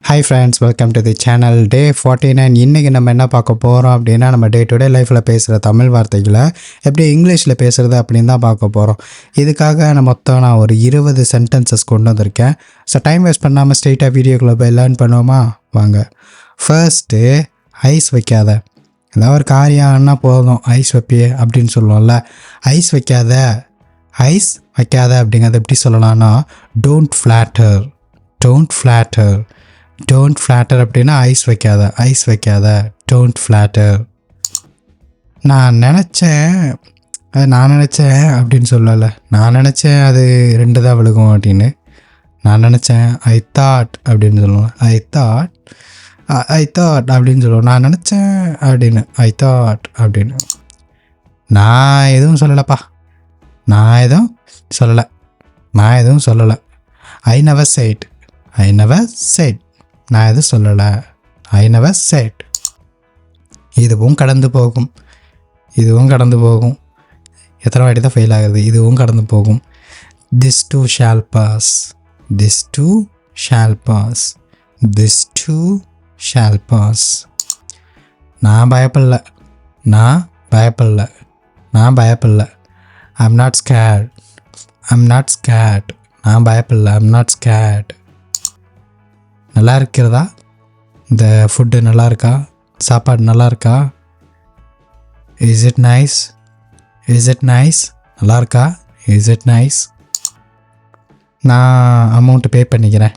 Hi friends, welcome to the channel. Day 49. இன்றைக்கி நம்ம என்ன பார்க்க போகிறோம் அப்படின்னா, நம்ம டே டு டே லைஃப்பில் பேசுகிற தமிழ் வார்த்தைகளை எப்படி இங்கிலீஷில் பேசுகிறது அப்படின்னு தான் பார்க்க போகிறோம். இதுக்காக நான் ஒரு 20 சென்டென்சஸ் கொண்டு வந்திருக்கேன். ஸோ டைம் வேஸ்ட் பண்ணாமல் ஸ்ட்ரெயிட்டாக வீடியோக்குள்ளே போய் லேர்ன் பண்ணுவோமா? வாங்க. ஃபர்ஸ்ட்டு, ஐஸ் வைக்காத. ஏதாவது ஒரு காரியான்னா போதும் ஐஸ் வைப்பியே அப்படின்னு சொல்லுவோம்ல. ஐஸ் வைக்காத அப்படிங்கிறத எப்படி சொல்லலாம்னா, டோன்ட் ஃப்ளாட்டர். டோன்ட் ஃப்ளாட்டர் அப்படின்னா ஐஸ் வைக்காத. Don't flatter. நான் நினச்சேன் அப்படின்னு சொல்லலை. நான் நினச்சேன் அது 2 தான் விழுகும் அப்படின்னு. நான் நினச்சேன் ஐ தாட் அப்படின்னு சொல்லுவேன். ஐ தாட் அப்படின்னு சொல்லுவோம். நான் நினச்சேன் அப்படின்னு ஐ தாட் அப்படின்னு. நான் எதுவும் சொல்லலைப்பா. நான் எதுவும் சொல்லலை. I never set. நான் எதுவும் சொல்லலை. I never set. இதுவும் கடந்து போகும். எத்தனை வாட்டி தான் ஃபெயில் ஆகுது. இதுவும் கடந்து போகும். This too shall pass. நான் பயப்படல. I'm not scared. நான் பயப்படல. I'm not scared. நல்லா இருக்கிறதா? இந்த ஃபுட்டு நல்லா இருக்கா? சாப்பாடு நல்லா இருக்கா? Is it nice? நல்லா இருக்கா? Is it nice? நான் அமௌண்ட்டு பே பண்ணிக்கிறேன்.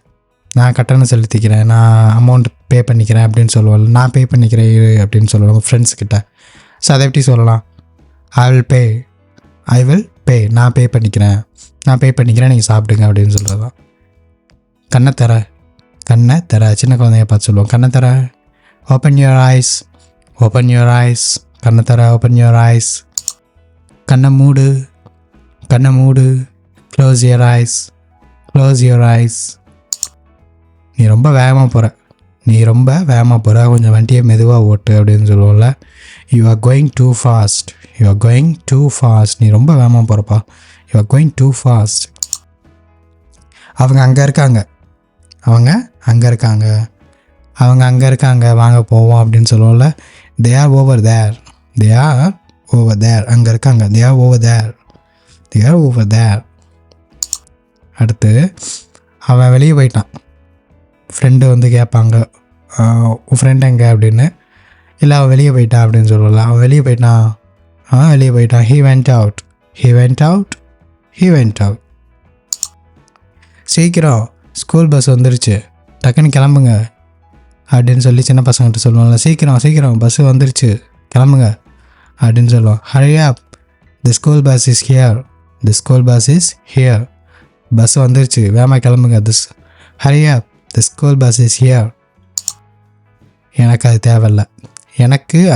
நான் கட்டணம் செலுத்திக்கிறேன். நான் அமௌண்ட் பே பண்ணிக்கிறேன் அப்படின்னு சொல்லுவோம். நான் பே பண்ணிக்கிறேன் அப்படின்னு சொல்லுவோம் ஃப்ரெண்ட்ஸ்கிட்ட. ஸோ அதை எப்படி சொல்லலாம்? ஐ வில் பே. நான் பே பண்ணிக்கிறேன். நீங்கள் சாப்பிடுங்க அப்படின்னு சொல்கிறது தான். கண்ணை தர சின்ன குழந்தைய பார்த்து சொல்லுவோம். கண்ணை தர. Open your eyes. கண்ணை தர. Open your eyes. கண்ணை மூடு. Close your eyes. நீ ரொம்ப வேகமாக போகிற. கொஞ்சம் வண்டியை மெதுவாக ஓட்டு அப்படின்னு சொல்லுவோம்ல. You are going too fast. நீ ரொம்ப வேகமாக போகிறப்பா. You are going too fast. அவங்க அங்கே இருக்காங்க. வாங்க போவோம் அப்படின்னு சொல்லுவோம்ல. they are over there. அங்கே இருக்காங்க. they are over there. அடுத்து, அவன் வெளியே போயிட்டான். ஃப்ரெண்டு வந்து கேட்பாங்க, உன் ஃப்ரெண்ட் எங்கே அப்படின்னு. இல்லை, அவன் வெளியே போயிட்டா அப்படின்னு சொல்லுவோம்ல. அவன் வெளியே போயிட்டான். he went out. சீக்கிரம், ஸ்கூல் பஸ் வந்துருச்சு, டக்குன்னு கிளம்புங்க அப்படின்னு சொல்லி சின்ன பசங்கள்கிட்ட சொல்லுவாங்கள்ல. சீக்கிரம் பஸ்ஸு வந்துருச்சு, கிளம்புங்க அப்படின்னு சொல்லுவோம். hurry up, the school bus is here. Bus வந்துருச்சு, வேகமாக கிளம்புங்க. hurry up, the school bus is here. எனக்கு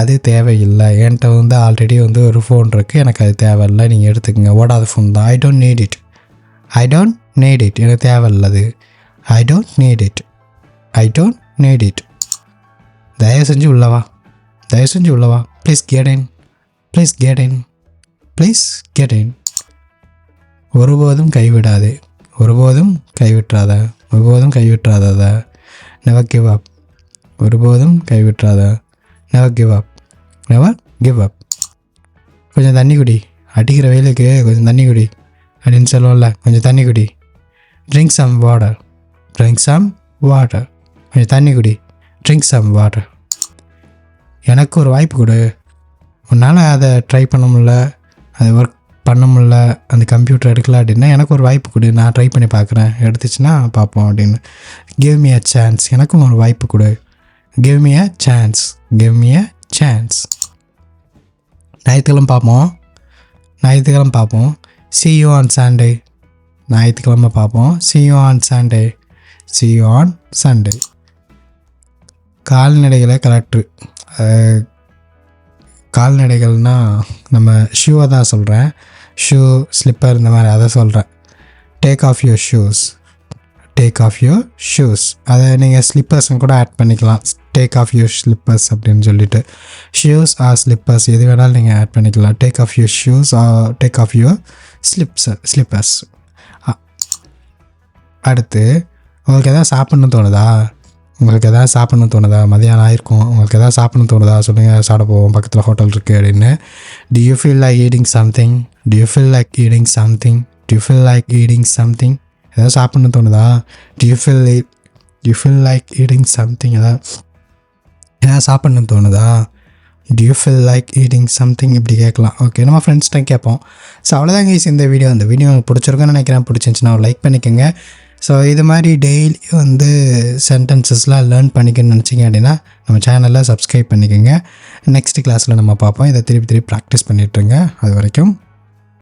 அது தேவையில்லை. என்கிட்ட வந்து ஆல்ரெடி வந்து ஒரு ஃபோன் இருக்குது. எனக்கு அது தேவையில்லை, நீங்கள் எடுத்துக்கங்க. ஓடாத ஃபோன் தான். I don't need it. எனக்கு தேவையில்லது. I don't need it. தயவு செஞ்சு உள்ளவா. Please get in. ஒருபோதும் கைவிட்றாத. never give up. கொஞ்சம் தண்ணி குடி. அடிக்கிற வெயிலுக்கு கொஞ்சம் தண்ணி குடி அப்படின்னு சொல்லுவோம்ல. கொஞ்சம் தண்ணி குடி. drink some water. கொஞ்சம் தண்ணி குடி. drink some water. எனக்கு ஒரு வாய்ப்பு கொடு. உன்னால் அதை ட்ரை பண்ண முடியல, அதை ஒர்க் பண்ண முடியல, அந்த கம்ப்யூட்டர் எடுக்கல அப்படின்னா எனக்கு ஒரு வாய்ப்பு கொடு. நான் ட்ரை பண்ணி பார்க்குறேன், எடுத்துச்சுன்னா பார்ப்போம் அப்படின்னு. give me a chance. எனக்கும் ஒரு வாய்ப்பு கொடு. give me a chance. ஞாயிற்றுக்கிழமை பார்ப்போம். see you on Sunday. ஞாயிற்றுக்கிழமை பார்ப்போம். see you on Sunday. கால்நடைகளை கலெக்ட்ரு. கால்நடைகள்னால் நம்ம ஷூவை தான் சொல்கிறேன். ஷூ, ஸ்லிப்பர் இந்த மாதிரி அதை சொல்கிறேன். Take off your shoes. அதை நீங்கள் ஸ்லிப்பர்ஸ்னு கூட ஆட் பண்ணிக்கலாம். டேக் ஆஃப் யுவர் ஸ்லிப்பர்ஸ் அப்படின்னு சொல்லிட்டு. ஷூஸ் ஆர் ஸ்லிப்பர்ஸ் எது வேணாலும் நீங்கள் ஆட் பண்ணிக்கலாம். Take off your shoes R take off your slippers. அடுத்து, உங்களுக்கு எதாவது சாப்பிட்ணுன்னு தோணுதா? உங்களுக்கு எதாவது சாப்பிட்ணுன்னு தோணுதா? மதியானம் ஆயிருக்கும், உங்களுக்கு எதாவது சாப்பிட்ணுன்னு தோணுதா? சொல்லுங்கள், சாப்பிட போவோம், பக்கத்தில் ஹோட்டல் இருக்குது அப்படின்னு. Do you feel like eating something? Do you feel like eating something? Do you feel like eating something? எதாவது சாப்பிட்ணுன்னு தோணுதா? Do you feel like eating something? எதாவது சாப்பிட்ணுன்னு தோணுதா? Do you feel like eating something? இப்படி கேட்கலாம். ஓகே, நம்ம ஃப்ரெண்ட்ஸ்கிட்ட கேட்போம். ஸோ அவ்வளோதான் கைஸ் இந்த வீடியோ. உங்களுக்கு பிடிச்சிருக்குன்னு நினைக்கிறேன். பிடிச்சிருந்துச்சுன்னா ஒரு லைக் பண்ணிக்கோங்க. ஸோ இது மாதிரி டெய்லி சென்டென்சஸ்லாம் லேர்ன் பண்ணிக்கணும்னு நினச்சிங்க அப்படின்னா நம்ம சேனலில் சப்ஸ்கிரைப் பண்ணிக்கோங்க. நெக்ஸ்ட் கிளாஸில் நம்ம பார்ப்போம். இதை திருப்பி ப்ராக்டிஸ் பண்ணிட்டுருங்க. அது வரைக்கும்